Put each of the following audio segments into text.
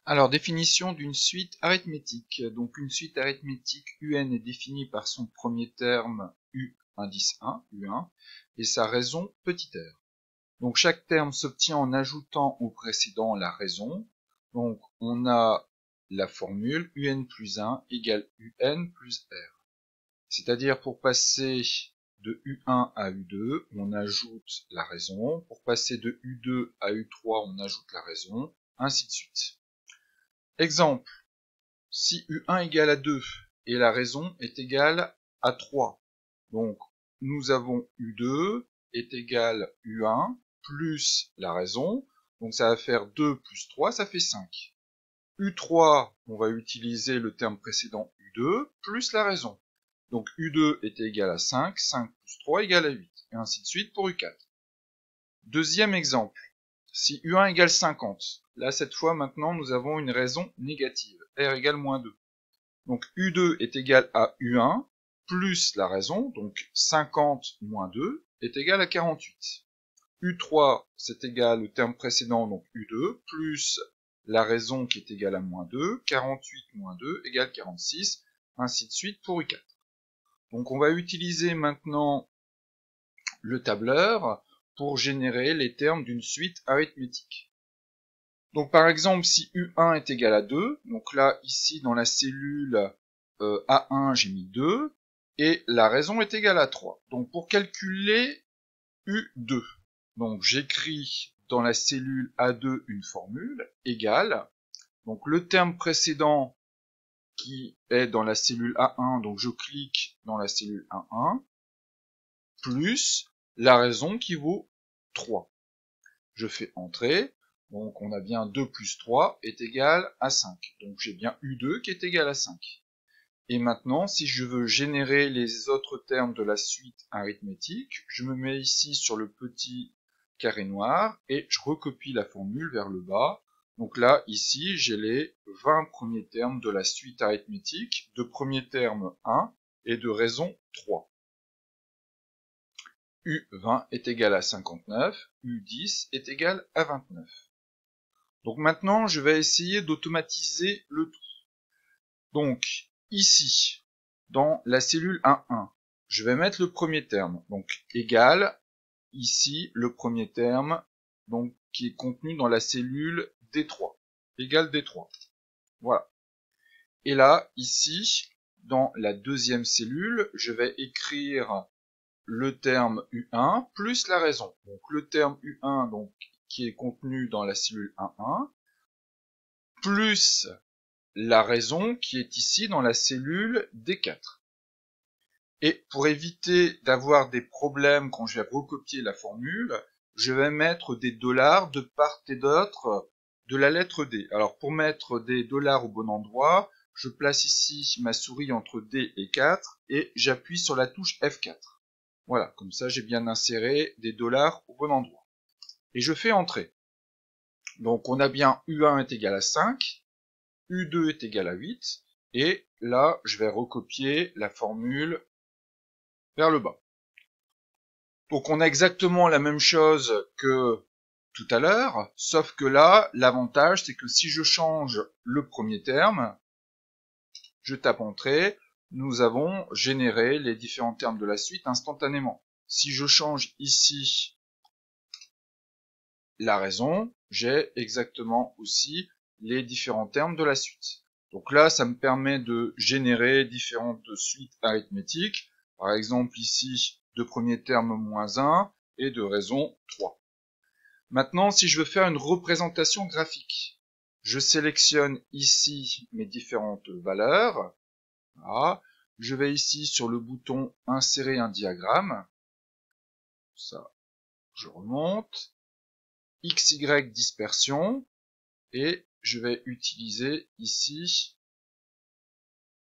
Alors, définition d'une suite arithmétique. Donc, une suite arithmétique UN est définie par son premier terme U indice 1, U1, et sa raison petit r. Donc, chaque terme s'obtient en ajoutant au précédent la raison. Donc, on a la formule UN plus 1 égale UN plus R. C'est-à-dire, pour passer de U1 à U2, on ajoute la raison. Pour passer de U2 à U3, on ajoute la raison, ainsi de suite. Exemple, si U1 égale à 2 et la raison est égale à 3, donc nous avons U2 est égal U1 plus la raison, donc ça va faire 2 plus 3, ça fait 5. U3, on va utiliser le terme précédent U2 plus la raison. Donc U2 est égal à 5, 5 plus 3 égale à 8, et ainsi de suite pour U4. Deuxième exemple, si U1 égale 50, là cette fois maintenant nous avons une raison négative, R égale moins 2. Donc U2 est égal à U1 plus la raison, donc 50 moins 2 est égal à 48. U3 c'est égal au terme précédent, donc U2, plus la raison qui est égale à moins 2, 48 moins 2 égale 46, ainsi de suite pour U4. Donc on va utiliser maintenant le tableur pour générer les termes d'une suite arithmétique. Donc par exemple, si U1 est égal à 2, donc là, ici, dans la cellule A1, j'ai mis 2, et la raison est égale à 3. Donc pour calculer U2, donc j'écris dans la cellule A2 une formule égale, donc le terme précédent qui est dans la cellule A1, donc je clique dans la cellule A1, plus la raison qui vaut 3. Je fais entrer, donc on a bien 2 plus 3 est égal à 5. Donc j'ai bien U2 qui est égal à 5. Et maintenant, si je veux générer les autres termes de la suite arithmétique, je me mets ici sur le petit carré noir et je recopie la formule vers le bas. Donc là, ici, j'ai les 20 premiers termes de la suite arithmétique, de premier terme 1 et de raison 3. U20 est égal à 59, U10 est égal à 29. Donc maintenant, je vais essayer d'automatiser le tout. Donc ici, dans la cellule 1,1, je vais mettre le premier terme, donc égal, ici, le premier terme, donc qui est contenu dans la cellule D3, égal D3. Voilà. Et là, ici, dans la deuxième cellule, je vais écrire le terme U1 plus la raison. Donc le terme U1 donc, qui est contenu dans la cellule 1,1 plus la raison qui est ici dans la cellule D4. Et pour éviter d'avoir des problèmes quand je vais recopier la formule, je vais mettre des dollars de part et d'autre de la lettre D. Alors pour mettre des dollars au bon endroit, je place ici ma souris entre D et 4 et j'appuie sur la touche F4. Voilà, comme ça j'ai bien inséré des dollars au bon endroit. Et je fais entrer. Donc on a bien U1 est égal à 5, U2 est égal à 8, et là je vais recopier la formule vers le bas. Donc on a exactement la même chose que tout à l'heure, sauf que là, l'avantage c'est que si je change le premier terme, je tape entrée, nous avons généré les différents termes de la suite instantanément. Si je change ici la raison, j'ai exactement aussi les différents termes de la suite. Donc là, ça me permet de générer différentes suites arithmétiques. Par exemple, ici, de premier terme moins 1 et de raison 3. Maintenant, si je veux faire une représentation graphique, je sélectionne ici mes différentes valeurs. Voilà. Je vais ici sur le bouton insérer un diagramme. Ça, je remonte. XY dispersion. Et je vais utiliser ici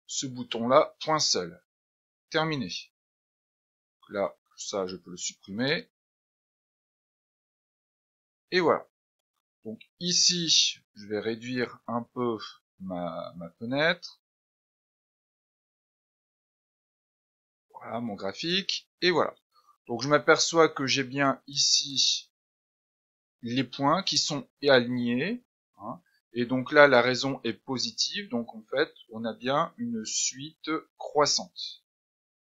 ce bouton-là, point seul. Terminé. Là, ça, je peux le supprimer. Et voilà. Donc ici, je vais réduire un peu ma fenêtre. Voilà mon graphique. Et voilà. Donc je m'aperçois que j'ai bien ici les points qui sont alignés. Hein, Et donc là, la raison est positive, donc en fait, on a bien une suite croissante.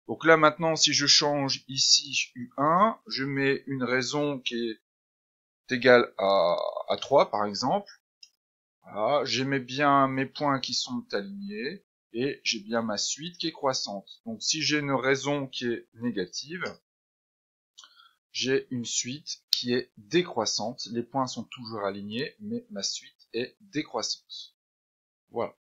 Donc là, maintenant, si je change ici U1, je mets une raison qui est égale à 3, par exemple. Voilà, j'ai bien mes points qui sont alignés, et j'ai bien ma suite qui est croissante. Donc si j'ai une raison qui est négative, j'ai une suite qui est décroissante. Les points sont toujours alignés, mais ma suite est décroissante. Voilà.